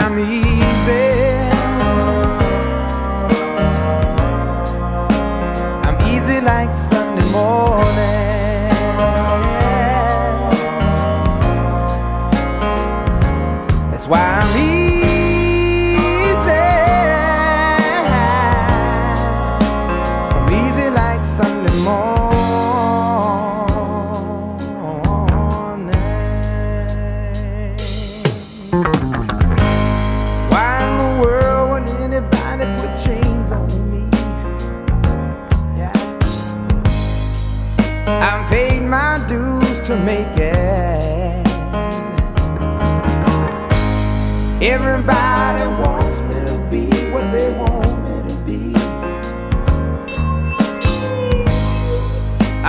I'm easy. I'm easy like Sunday morning. That's why I'm easy. I'm easy like Sunday morning. Why in the world would anybody put chains on me? Yeah. I've paid my dues to make it. Everybody